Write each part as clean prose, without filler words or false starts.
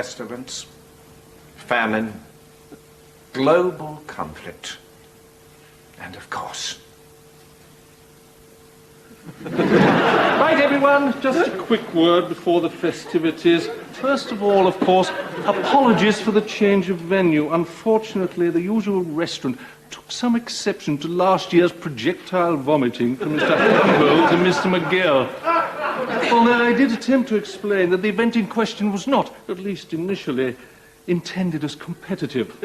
pestilence, famine, global conflict, and of course... Right, everyone, just a quick word before the festivities. First of all, of course, apologies for the change of venue. Unfortunately, the usual restaurant took some exception to last year's projectile vomiting from Mr. Humble to Mr. McGill. Although I did attempt to explain that the event in question was not, at least initially, intended as competitive.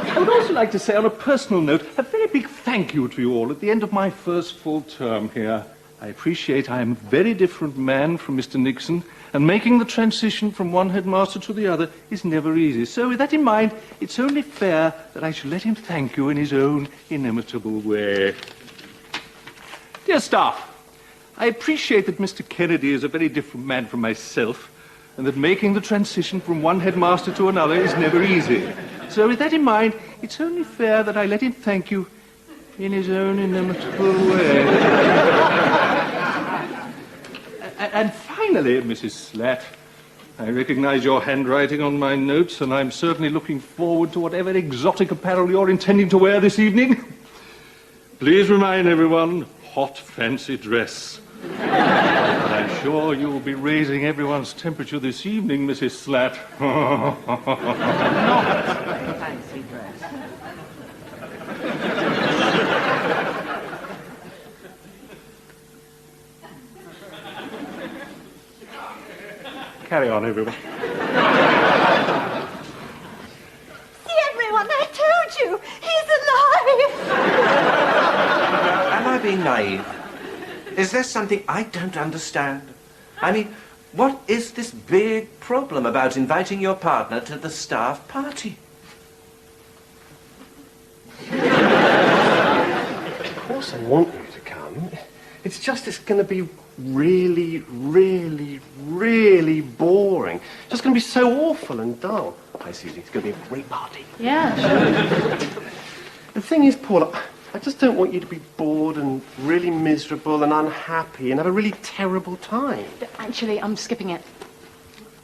I would also like to say, on a personal note, a very big thank you to you all at the end of my first full term here. I appreciate I am a very different man from Mr. Nixon, and making the transition from one headmaster to the other is never easy. So with that in mind, it's only fair that I should let him thank you in his own inimitable way. Dear staff, I appreciate that Mr. Kennedy is a very different man from myself, and that making the transition from one headmaster to another is never easy. So with that in mind, it's only fair that I let him thank you in his own inimitable way. And finally, Mrs. Slatt, I recognize your handwriting on my notes, and I'm certainly looking forward to whatever exotic apparel you're intending to wear this evening. Please remind everyone, hot fancy dress. I'm sure you'll be raising everyone's temperature this evening, Mrs. Slatt. Not fancy dress. Carry on, everyone. See, everyone, I told you! He's alive! Am I being naive? Is there something I don't understand? I mean, what is this big problem about inviting your partner to the staff party? Of course I want you to come. It's just it's going to be really, really, really boring. It's just going to be so awful and dull. Hi, Suzy. It's going to be a great party. Yeah, sure. The thing is, Paula, I just don't want you to be bored and really miserable and unhappy and have a really terrible time. Actually, I'm skipping it.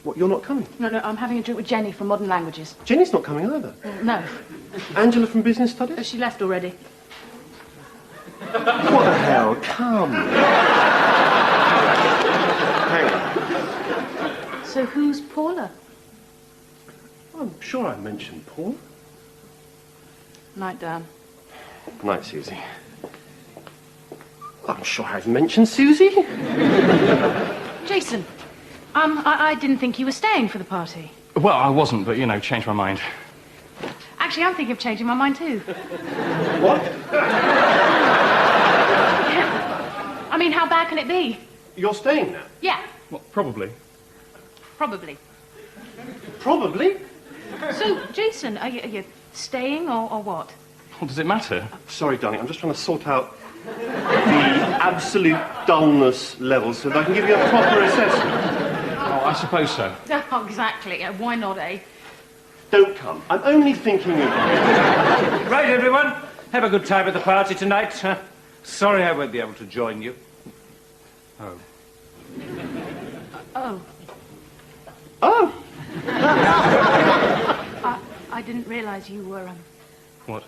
What, you're not coming? No, I'm having a drink with Jenny from Modern Languages. Jenny's not coming either. No. Angela from Business Studies? She left already. What the hell? Come. Hang on. So who's Paula? I'm sure I mentioned Paul. Night, Dan. Night, Suzy. I'm sure I've mentioned Suzy. Jason, I didn't think you were staying for the party. Well, I wasn't, but, you know, changed my mind. Actually, I'm thinking of changing my mind, too. What? Yeah. I mean, how bad can it be? You're staying now? Yeah, Well, probably. probably. Probably. So, Jason, are you staying or what? Well, does it matter? Sorry, darling, I'm just trying to sort out the absolute dullness level so that I can give you a proper assessment. Oh, I suppose so. Oh, exactly. Why not, eh? Don't come. I'm only thinking of you. Right, everyone. Have a good time at the party tonight. Sorry I won't be able to join you. Oh. Oh. Oh! I didn't realise you were, What?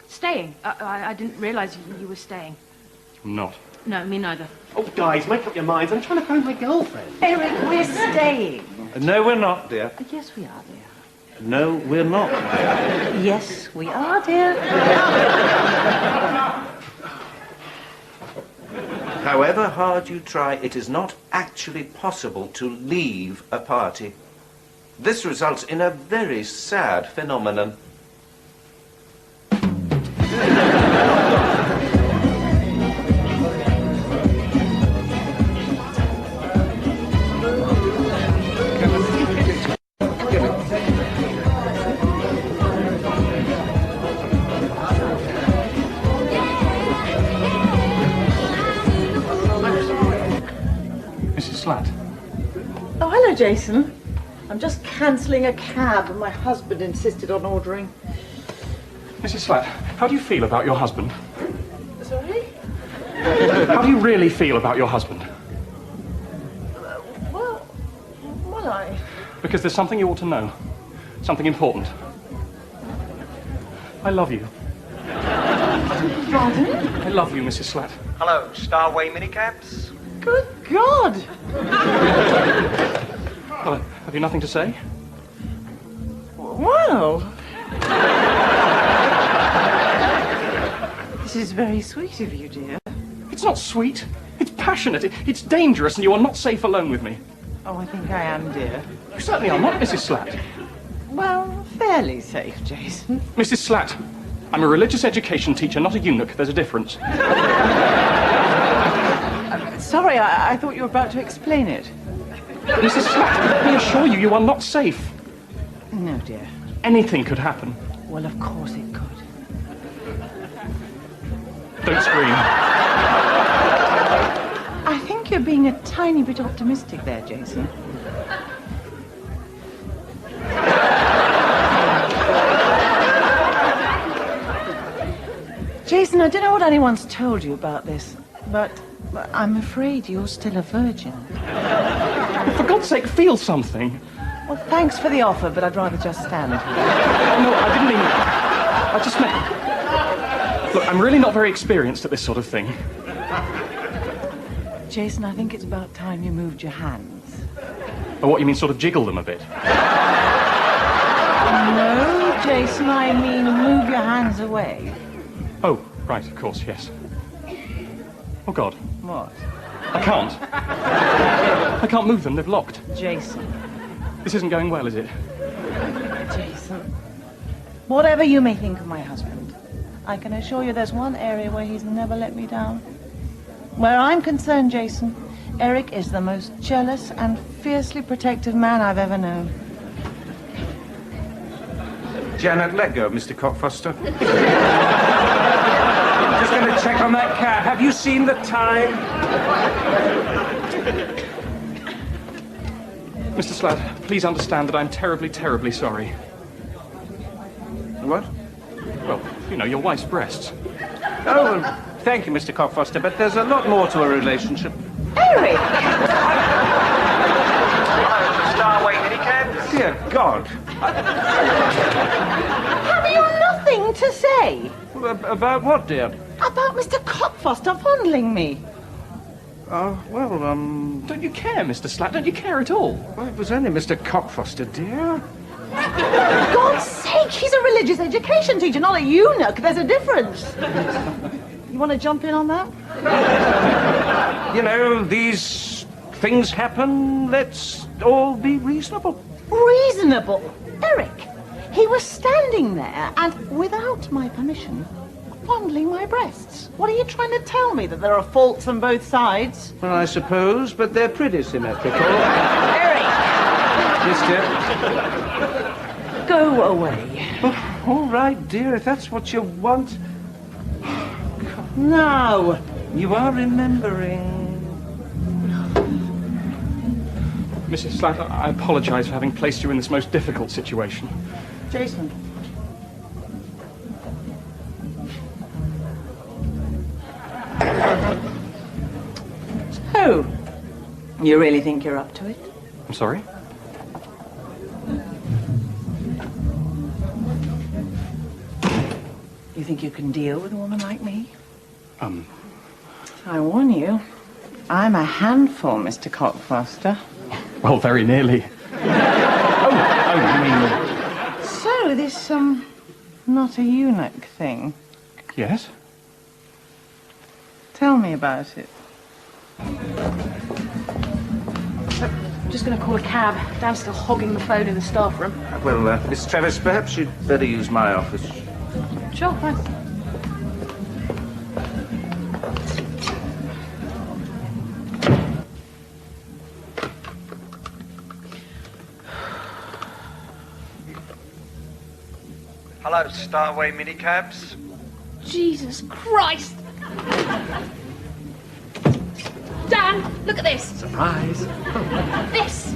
staying. I didn't realise you were staying. I'm not. No, me neither. Oh, guys, make up your minds. I'm trying to find my girlfriend. Eric, we're staying. No, we're not, dear. Yes, we are, dear. No, we're not. Yes, we are, dear. However hard you try, it is not actually possible to leave a party. This results in a very sad phenomenon. Mrs. Slatt. Oh, hello, Jason. I'm just cancelling a cab and my husband insisted on ordering. Mrs. Slatt, how do you feel about your husband? Sorry? How do you really feel about your husband? Well, Because there's something you ought to know. Something important. I love you. Pardon? I love you, Mrs. Slatt. Hello, Starway minicabs. Good God! Well, have you nothing to say? Well... This is very sweet of you, dear. It's not sweet. It's passionate. It's dangerous, and you are not safe alone with me. Oh, I think I am, dear. You certainly are not, Mrs. Slatt. Well, fairly safe, Jason. Mrs. Slatt, I'm a religious education teacher, not a eunuch. There's a difference. Sorry, I thought you were about to explain it. Mrs. Slatt, let me assure you, you are not safe. No, dear. Anything could happen. Well, of course it could. Don't scream. I think you're being a tiny bit optimistic there, Jason. Jason, I don't know what anyone's told you about this, but I'm afraid you're still a virgin. For God's sake, feel something. Well, thanks for the offer, but I'd rather just stand here. Oh, no, I didn't mean... I just meant... Look, I'm really not very experienced at this sort of thing. Jason, I think it's about time you moved your hands. Or what, you mean sort of jiggle them a bit? No, Jason, I mean move your hands away. Oh, right, of course, yes. Oh, God. What? I can't. I can't move them, they've locked. Jason. This isn't going well, is it? Jason. Whatever you may think of my husband, I can assure you there's one area where he's never let me down. Where I'm concerned, Jason, Eric is the most jealous and fiercely protective man I've ever known. Janet, let go, Mr. Cockfoster. Just going to check on that cab. Have you seen the time? Mr. Slatt, please understand that I'm terribly, terribly sorry. What? Well, you know, your wife's breasts. Oh, well, thank you, Mr. Cockfoster, but there's a lot more to a relationship. Eric! Starway minicabs. Dear God. Have you nothing to say About what, dear? about Mr. Cockfoster fondling me? Well, Don't you care, Mr. Slatt? Don't you care at all? well, it was only Mr. Cockfoster, dear. For God's sake, he's a religious education teacher, not a eunuch. There's a difference. You want to jump in on that? You know, these things happen. Let's all be reasonable. Reasonable. Eric, he was standing there and, without my permission, fondling my breasts. What are you trying to tell me, that there are faults on both sides? Well, I suppose, but they're pretty symmetrical. Eric! Yes, dear. Go away. Oh, all right, dear, if that's what you want. No. You are remembering. Mrs. Slatt, I apologize for having placed you in this most difficult situation. Jason. So, you really think you're up to it? I'm sorry? You think you can deal with a woman like me? I warn you, I'm a handful, Mr. Cockfoster. Well, very nearly. Oh, you mean... So, this, not a eunuch thing. Yes? Tell me about it. I'm just going to call a cab. Dan's still hogging the phone in the staff room. Well, Miss Travis, perhaps you'd better use my office. Sure, fine. Hello, Starway minicabs. Jesus Christ! Dan, look at this. Surprise. This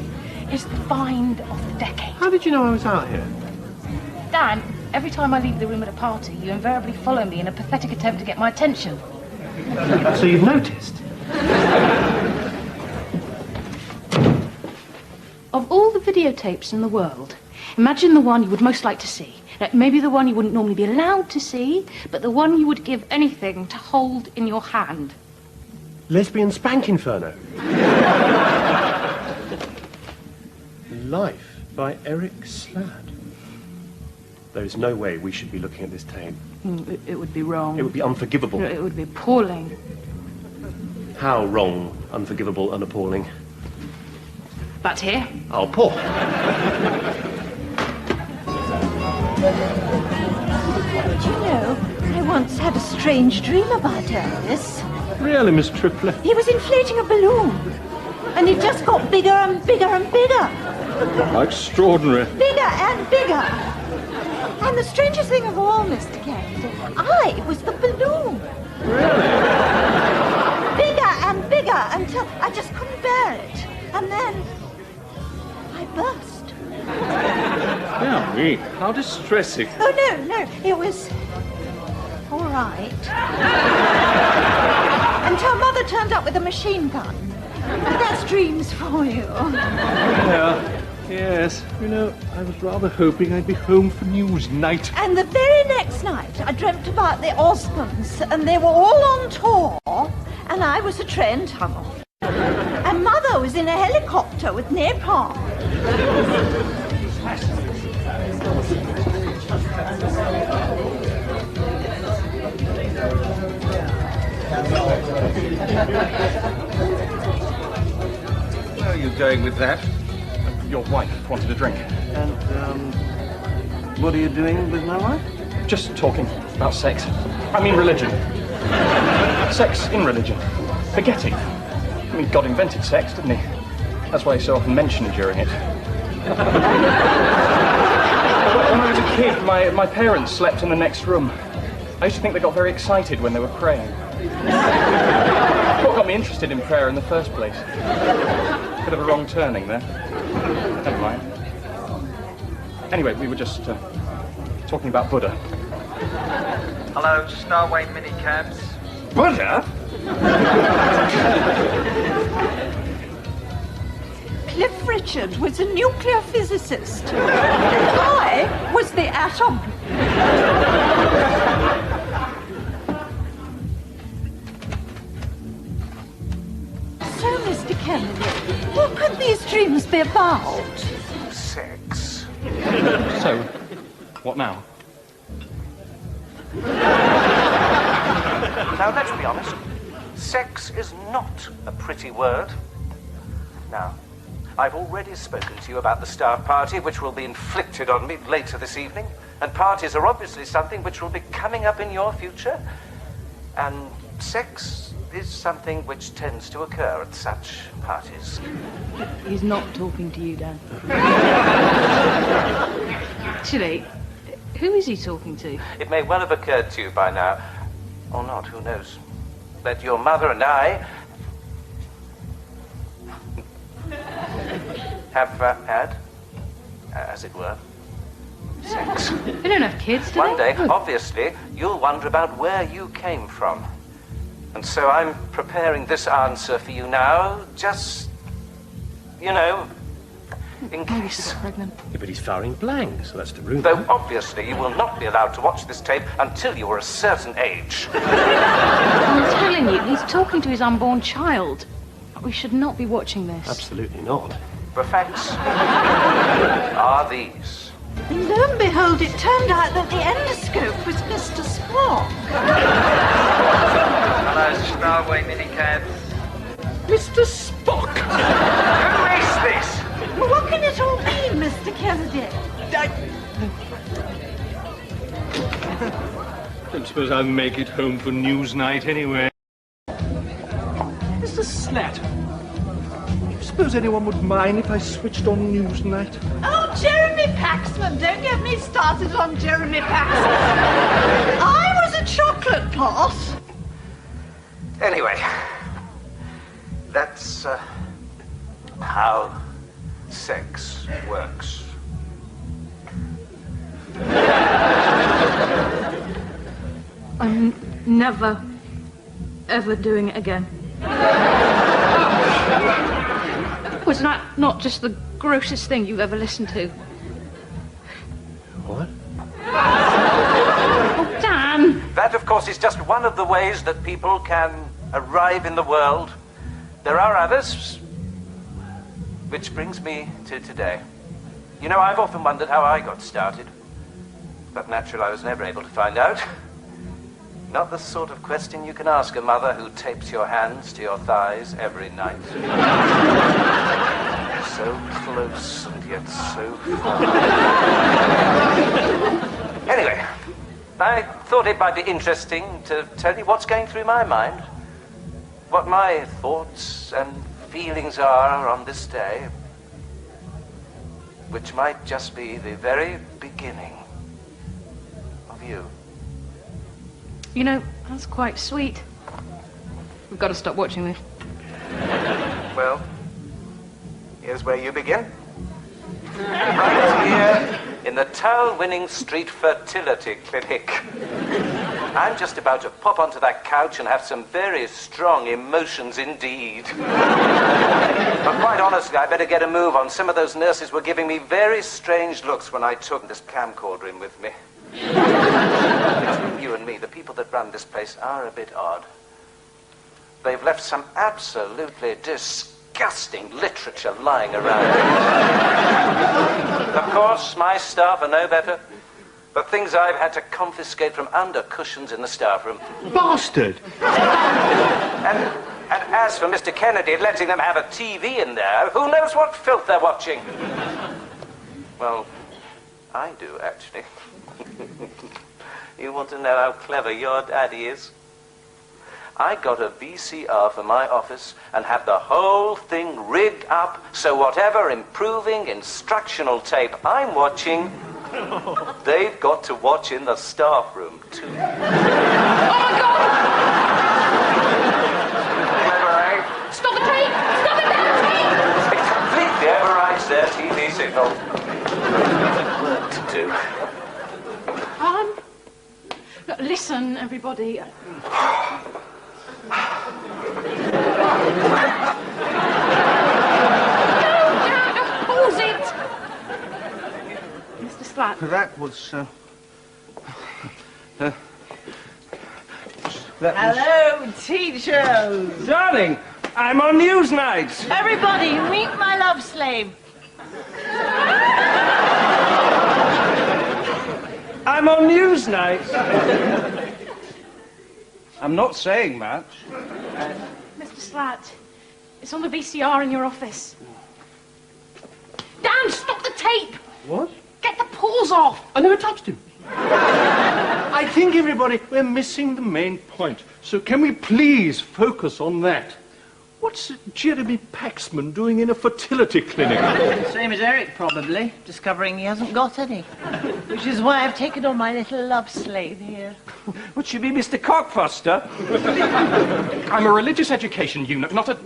is the find of the decade. How did you know I was out here? Dan, every time I leave the room at a party, you invariably follow me in a pathetic attempt to get my attention. So you've noticed? Of all the videotapes in the world, imagine the one you would most like to see. Now, maybe the one you wouldn't normally be allowed to see, but the one you would give anything to hold in your hand. Lesbian Spank Inferno. Life by Eric Slatt. There is no way we should be looking at this tape. It would be wrong. It would be unforgivable. It would be appalling. How wrong, unforgivable, and appalling? But here. Oh, Paul. Did you know, I once had a strange dream about Alice. Really, Miss Tripler? He was inflating a balloon, and it just got bigger and bigger and bigger. How extraordinary. Bigger and bigger. And the strangest thing of all, Mr. Kennedy, I was the balloon. Really? Bigger and bigger until I just couldn't bear it. And then I burst. Yeah, me. How distressing. Oh, no, it was all right. Until Mother turned up with a machine gun. But that's dreams for you. Yeah, yes. You know, I was rather hoping I'd be home for news night. And the very next night, I dreamt about the Osmonds, and they were all on tour, and I was a train tunnel. And Mother was in a helicopter with napalm. Where are you going with that? Your wife wanted a drink. And, what are you doing with my wife? Just talking about sex. I mean religion. Sex in religion. Forgetting. I mean, God invented sex, didn't he? That's why he's so often mentioned during it. When I was a kid, my parents slept in the next room. I used to think they got very excited when they were praying. What got me interested in prayer in the first place? Bit of a wrong turning there. Never mind. Anyway, we were just talking about Buddha. Hello, Starway minicabs. Buddha? Cliff Richard was a nuclear physicist. And I was the atom. So, Mr. Kennedy, what could these dreams be about? Sex. So, what now? Now, let's be honest. Sex is not a pretty word. Now, I've already spoken to you about the staff party, which will be inflicted on me later this evening. And parties are obviously something which will be coming up in your future. And sex is something which tends to occur at such parties. He's not talking to you, Dan. Actually, who is he talking to? It may well have occurred to you by now, or not, who knows, that your mother and I have had, as it were, sex. They don't have kids, do One they? day, obviously, you'll wonder about where you came from. And so I'm preparing this answer for you now, just, you know, in Maybe she's case. pregnant. Yeah, but he's firing blank, so that's the rumour. Though obviously you will not be allowed to watch this tape until you are a certain age. I'm telling you, he's talking to his unborn child. We should not be watching this. Absolutely not. The facts are these. And lo and behold, it turned out that the endoscope was Mr. Spock. Hello, Starway minicabs. Mr. Spock! Who is this? Well, what can it all mean, Mr. Kennedy? Don't suppose I'll make it home for news night anyway. Mr. Slatt, do you suppose anyone would mind if I switched on news night? Oh, Jeremy Paxman, don't get me started on Jeremy Paxman. I was a chocolate pot. Anyway, that's how sex works. I'm never, ever doing it again. Was that not just the grossest thing you've ever listened to? What? Oh, Dan! That, of course, is just one of the ways that people can arrive in the world. There are others. Which brings me to today. You know, I've often wondered how I got started. But naturally, I was never able to find out. Not the sort of question you can ask a mother who tapes your hands to your thighs every night. So close and yet so far. Anyway, I thought it might be interesting to tell you what's going through my mind. What my thoughts and feelings are on this day. Which might just be the very beginning of you. You know, that's quite sweet. We've got to stop watching this. Well, here's where you begin. Right here in the Towel-winning Street Fertility Clinic. I'm just about to pop onto that couch and have some very strong emotions indeed. But quite honestly, I better get a move on. Some of those nurses were giving me very strange looks when I took this camcorder in with me. Between you and me, the people that run this place are a bit odd. They've left some absolutely disgusting literature lying around. Of course, my staff are no better. The things I've had to confiscate from under cushions in the staff room. Bastard! And as for Mr. Kennedy letting them have a TV in there, who knows what filth they're watching? Well, I do, actually. You want to know how clever your daddy is? I got a VCR for my office and had the whole thing rigged up so whatever improving instructional tape I'm watching, they've got to watch in the staff room, too. Oh, my God! Clever, eh? Stop the tape! Stop it, Dan! It completely overrides their TV signal. Work to do. Look, listen, everybody. Pause it! Mr. Slatt. That was, Hello, teachers. Darling, I'm on Newsnight. Everybody, meet my love slave. I'm on Newsnight. I'm not saying much. Mr. Slatt, it's on the VCR in your office. Dan, stop the tape! What? Get the pause off! I never touched him. I think, everybody, we're missing the main point. So can we please focus on that? What's Jeremy Paxman doing in a fertility clinic? Same as Eric, probably, discovering he hasn't got any. Which is why I've taken on my little love slave here. Would you be Mr. Cockfoster? I'm a religious education unit, not a...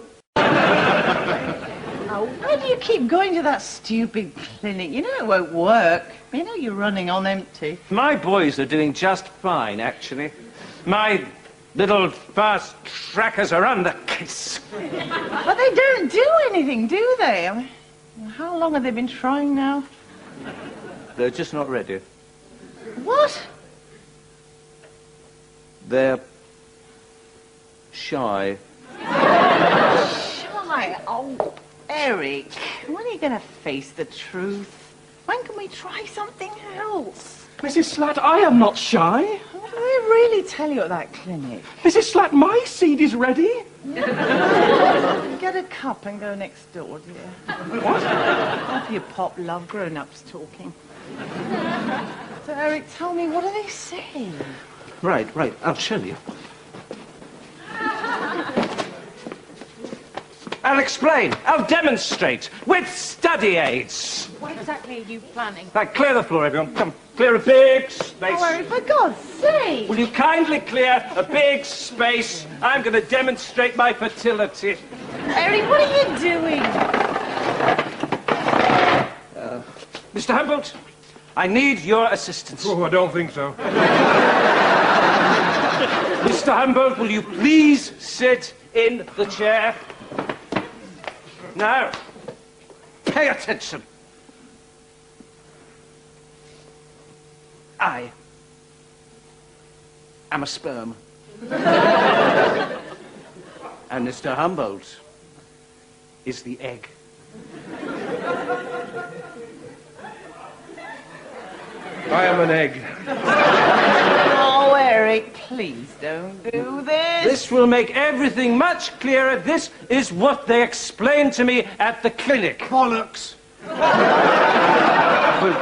Oh, why do you keep going to that stupid clinic? You know it won't work. You know you're running on empty. My boys are doing just fine, actually. My little fast trackers are on the case. But they don't do anything, do they? I mean, how long have they been trying now? They're just not ready. What? They're shy. Shy? Oh, Eric, when are you going to face the truth? When can we try something else? Mrs. Slatt, I am not shy. What do they really tell you at that clinic? Mrs. Slatt, my seed is ready. Get a cup and go next door, dear. What? After you pop love, grown-ups talking. So, Eric, tell me, what do they say? Right, I'll show you. I'll explain. I'll demonstrate with study aids. What exactly are you planning? Right, clear the floor, everyone. Come, clear a big space. Oh, Eric, for God's sake! Will you kindly clear a big space? I'm going to demonstrate my fertility. Eric, what are you doing? Mr. Humboldt, I need your assistance. Oh, I don't think so. Mr. Humboldt, will you please sit in the chair? Now, pay attention. I am a sperm. And Mr. Humboldt is the egg. I am an egg. Oh, Eric, please don't do this. This will make everything much clearer. This is what they explained to me at the clinic. Bollocks. Well,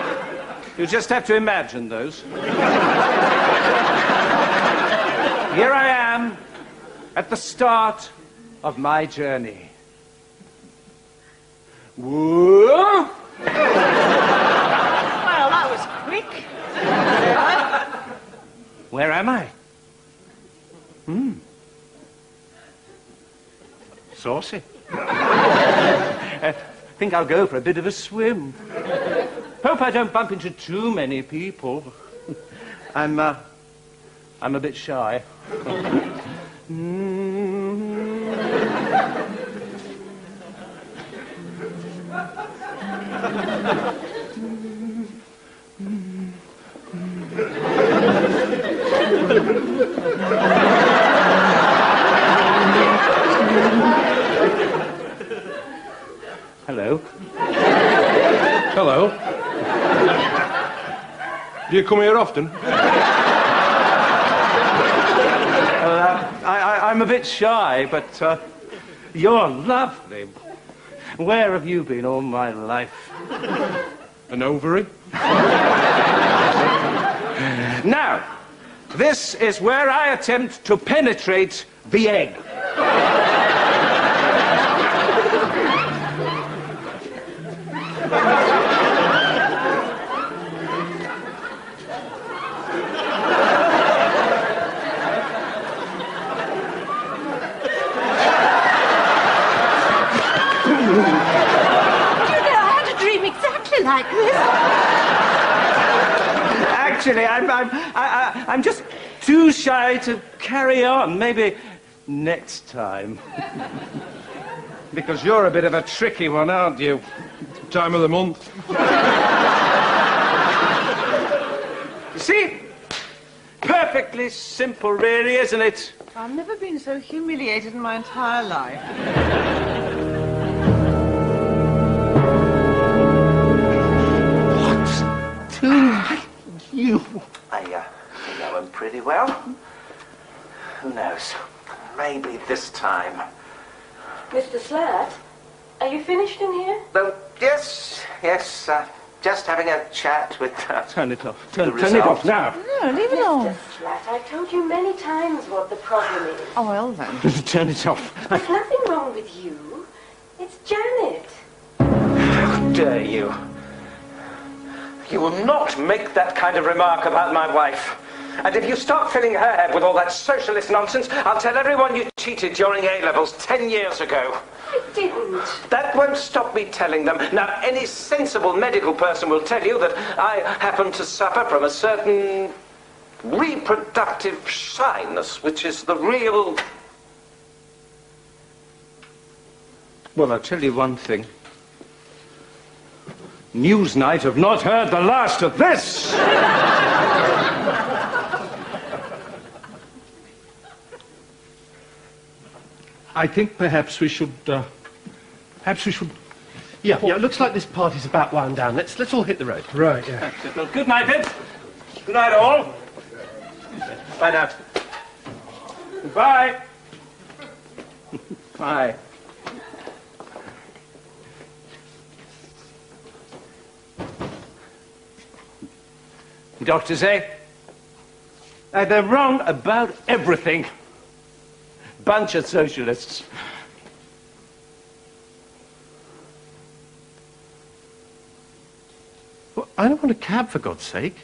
you just have to imagine those. Here I am at the start of my journey. Whoa! Well, that was quick. Where am I? Saucy. I think I'll go for a bit of a swim. Hope I don't bump into too many people. I'm a bit shy. Hello. Hello. Do you come here often? I'm a bit shy, but you're lovely. Where have you been all my life? An ovary? Now, this is where I attempt to penetrate the egg. Like this. Actually, I'm just too shy to carry on. Maybe next time. Because you're a bit of a tricky one, aren't you? Time of the month. You see? Perfectly simple, really, isn't it? I've never been so humiliated in my entire life. You. I know him pretty well. Who knows? Maybe this time. Mr. Slatt, are you finished in here? Well, yes. Just having a chat with... Turn it off. Turn it off now. No, leave it on. Mr. Slatt, I've told you many times what the problem is. Oh, well, then. Turn it off. There's nothing wrong with you. It's Janet. How dare you? You will not make that kind of remark about my wife. And if you start filling her head with all that socialist nonsense, I'll tell everyone you cheated during A-levels 10 years ago. I didn't. That won't stop me telling them. Now, any sensible medical person will tell you that I happen to suffer from a certain reproductive shyness, which is the real... Well, I'll tell you one thing. Newsnight have not heard the last of this! I think perhaps we should... Yeah, it looks like this party's about wound down. Let's all hit the road. Right, yeah. Well, good night, then. Good night, all. Bye now. Goodbye. Bye. Doctors, eh? They're wrong about everything. Bunch of socialists. Well, I don't want a cab, for God's sake.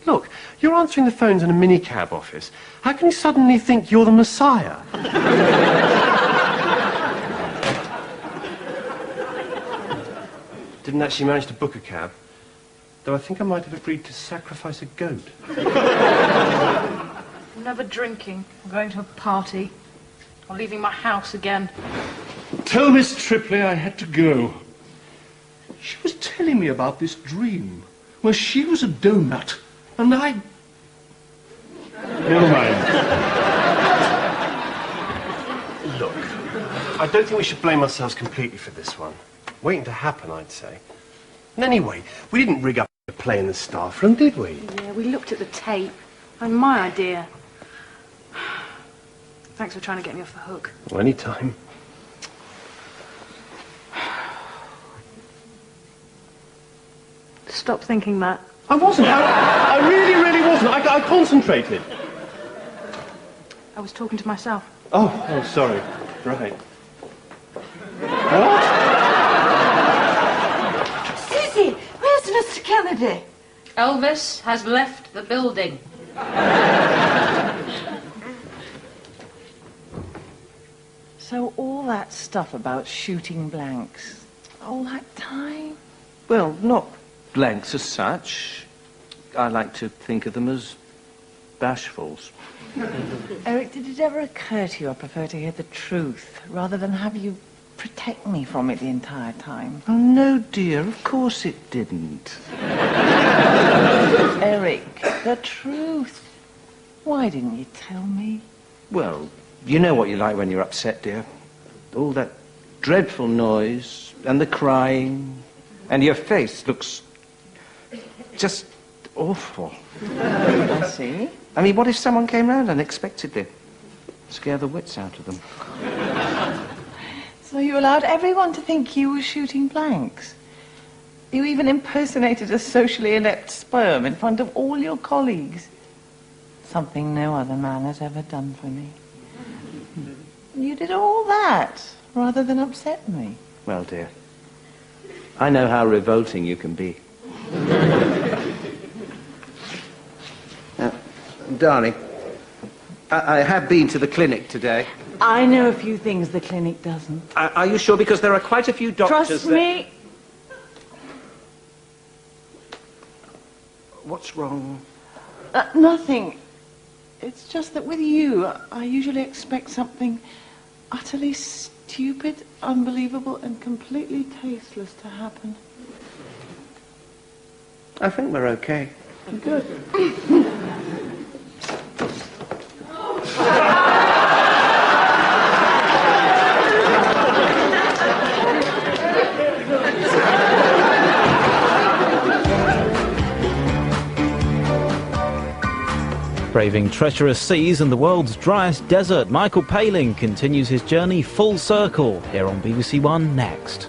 Look, you're answering the phones in a minicab office. How can you suddenly think you're the Messiah? Didn't actually manage to book a cab. Though I think I might have agreed to sacrifice a goat. I'm never drinking, or going to a party, or leaving my house again. Tell Miss Tripley I had to go. She was telling me about this dream where she was a donut and I... Never mind. Look, I don't think we should blame ourselves completely for this one. Waiting to happen, I'd say. And anyway, we didn't rig up a play in the staff room, did we? Yeah, we looked at the tape. And my idea. Thanks for trying to get me off the hook. Well, any time. Stop thinking that. I wasn't. I really, really wasn't. I concentrated. I was talking to myself. Oh, sorry. Right. Suzy, where's Mr. Kennedy? Elvis has left the building. So all that stuff about shooting blanks, all that time? Well, not blanks as such. I like to think of them as bashfuls. Eric, did it ever occur to you I prefer to hear the truth rather than have you protect me from it the entire time? Oh, no, dear, of course it didn't. Eric, the truth. Why didn't you tell me? Well, you know what you're like when you're upset, dear. All that dreadful noise and the crying, and your face looks just awful. I see. I mean, what if someone came round unexpectedly? Scare the wits out of them. So you allowed everyone to think you were shooting blanks? You even impersonated a socially inept sperm in front of all your colleagues. Something no other man has ever done for me. You did all that rather than upset me. Well, dear, I know how revolting you can be. Darling, I have been to the clinic today. I know a few things the clinic doesn't. Are you sure? Because there are quite a few doctors... Trust me. What's wrong? Nothing. It's just that with you, I usually expect something utterly stupid, unbelievable, and completely tasteless to happen. I think we're okay. Good. Braving treacherous seas and the world's driest desert, Michael Palin continues his journey full circle here on BBC One next.